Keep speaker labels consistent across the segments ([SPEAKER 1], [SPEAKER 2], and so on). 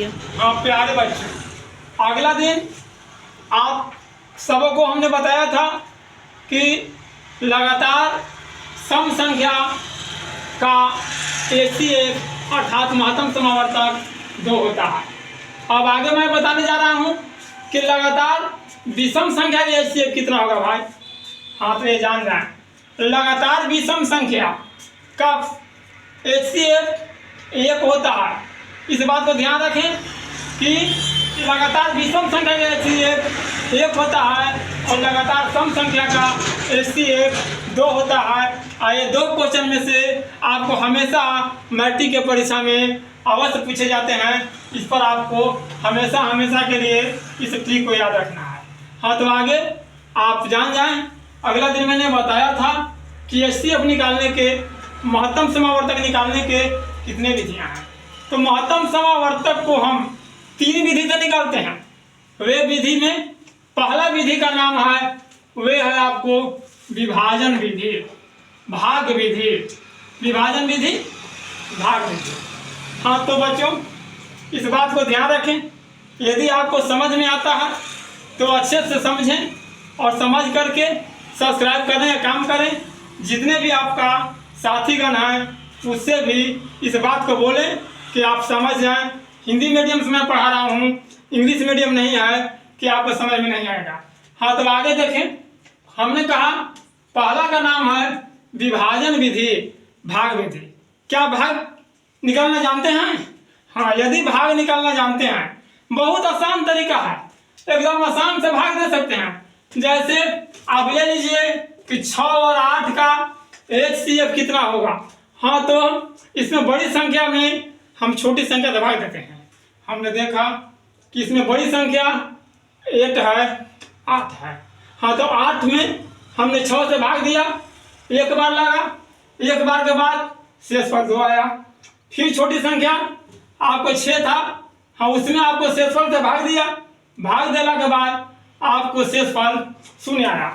[SPEAKER 1] बताइए।
[SPEAKER 2] हाँ प्यारे बच्चों, अगला दिन आप सबको हमने बताया था कि लगातार सम संख्या का HCF अर्थात महत्तम समावर्तक 2 होता है। अब आगे मैं बताने जा रहा हूँ कि लगातार विषम संख्या का HCF कितना होगा भाई। हाँ तो ये जान जाए, लगातार विषम संख्या का HCF 1 होता है। इस बात को ध्यान रखें कि लगातार विषम संख्या का HCF 1 होता है और लगातार सम संख्या का HCF 2 होता है। ये 2 क्वेश्चन में से आपको हमेशा मैट्रिक के परीक्षा में अवश्य पूछे जाते हैं। इस पर आपको हमेशा के लिए इस ट्रिक को याद रखना है। हाँ तो आगे आप जान जाएं, अगला दिन मैंने बताया था कि HCF निकालने के, महत्तम समावर्तक निकालने के कितने विधियाँ हैं। तो महत्तम समावर्तक को हम 3 विधि से निकालते हैं। वे विधि में पहला विधि का नाम है, वे है आपको विभाजन विधि, भाग विधि, विभाजन विधि, भाग विधि। हाँ तो बच्चों इस बात को ध्यान रखें, यदि आपको समझ में आता है तो अच्छे से समझें और समझ करके सब्सक्राइब करने का काम करें। जितने भी आपका साथीगण हैं उससे भी इस बात को बोलें कि आप समझ जाएं। हिंदी मीडियम से मैं पढ़ा रहा हूँ, इंग्लिश मीडियम नहीं है कि आपको समझ में नहीं आएगा। हाँ तो आगे देखें, हमने कहा पहला का नाम है विभाजन विधि, भाग विधि। क्या भाग निकालना जानते हैं? हाँ, यदि भाग निकालना जानते हैं, बहुत आसान तरीका है, एकदम आसान से भाग दे सकते हैं। जैसे आप ले लीजिए कि 6 और 8 का HCF कितना होगा। हाँ तो इसमें बड़ी संख्या में हम छोटी संख्या से भाग देते हैं। हमने देखा कि इसमें बड़ी संख्या 8 है, 8 है। हाँ तो 8 में हमने 6 से भाग दिया, एक बार लगा, एक बार के बाद शेषफल 2 आया। फिर छोटी संख्या आपको 6 था, हाँ उसमें आपको शेषफल से भाग दिया, भाग देने के बाद आपको शेषफल 0 आया।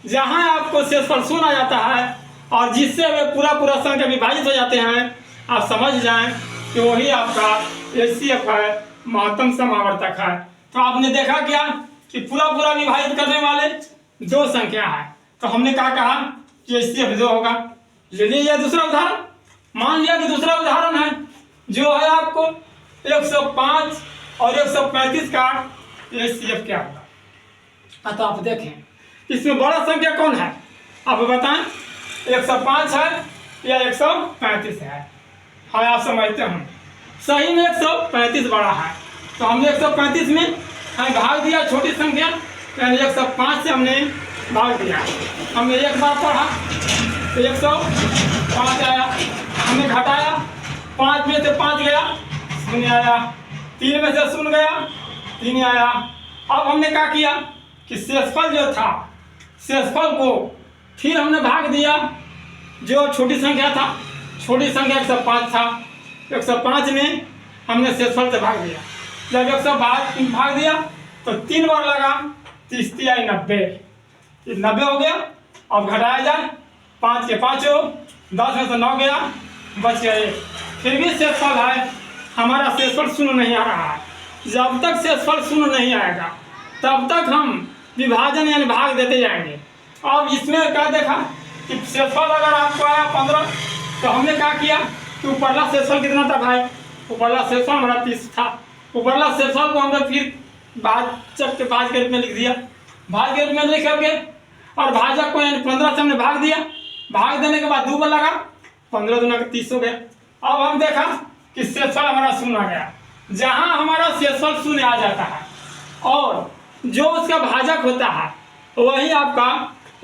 [SPEAKER 2] जहाँ आपको शेषफल 0 आ जाता है और जिससे वे पूरा संख्या विभाजित हो जाते हैं, आप समझ जाएं कि वही आपका HCF है, महत्तम समावर्तक है। तो आपने देखा क्या कि पूरा विभाजित करने वाले 2 संख्या है। तो हमने क्या कहा कि HCF 2 होगा। ले लीजिए दूसरा उदाहरण, मान लिया कि दूसरा उदाहरण है जो है आपको 105 और 135 का HCF क्या होगा। तो आप देखें इसमें बड़ा संख्या कौन है, आप बताएं, 105 है या 135 है। हाँ आप समझते हैं, सही में 135 बड़ा है। तो हमने 135 में हमें भाग दिया छोटी संख्या, यानी 105 से हमने भाग दिया। हमने एक बार पढ़ा तो 105 आया, हमने घटाया, 5 में से 5 गया, 0 आया, 3 में से 0 गया, 3 आया। अब हमने क्या किया कि शेषफल जो था, शेषफल को फिर हमने भाग दिया, जो छोटी संख्या था, छोटी संख्या 105 था, 105 में हमने शेषफल से भाग दिया। जब 105 भाग दिया तो 3 बार लगा, 30 आई 90, 90 हो गया। अब घटाया जाए, 5 के 5 हो, 10 में से 9 गया, बच गया 1। फिर भी शेषफल है, हमारा शेषफल 0 नहीं आ रहा है। जब तक शेषफल 0 नहीं आएगा तब तक हम विभाजन यानी भाग देते जाएंगे। अब इसमें क्या देखा कि शेषफल अगर आपको आया 15, तो हमने क्या किया कि ऊपरला शेषफल कितना था भाई, ऊपरला शेषफल हमारा 30 था। ऊपरला शेषफल को हमने फिर भाजक के रूप में लिख दिया, भाग के रूप में लिख करके, और भाजक को यानी 15 से हमने भाग दिया। भाग देने के बाद 2 बार लगा, 15 दूना 30 हो गया। अब हम देखा कि शेषफल हमारा 0 आ गया। जहाँ हमारा शेषफल 0 आ जाता है और जो उसका भाजक होता है वही आपका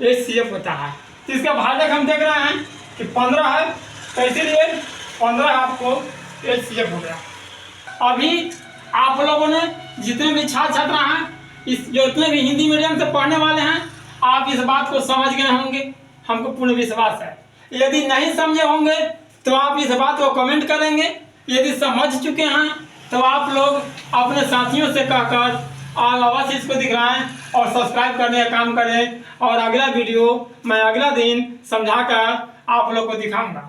[SPEAKER 2] HCF होता है। तो इसका भाजक हम देख रहे हैं कि 15 है, तो इसीलिए 15 आपको HCF हो गया। अभी आप लोगों ने जितने भी छात्र छात्रा हैं, इस जितने भी हिंदी मीडियम से पढ़ने वाले हैं, आप इस बात को समझ गए होंगे, हमको पूर्ण विश्वास है। यदि नहीं समझे होंगे तो आप इस बात को कमेंट करेंगे। यदि समझ चुके हैं तो आप लोग अपने साथियों से कहकर अवश्य इसको दिखाएं और सब्सक्राइब करने का काम करें। और अगला वीडियो मैं अगला दिन समझाकर आप लोग को दिखाऊंगा।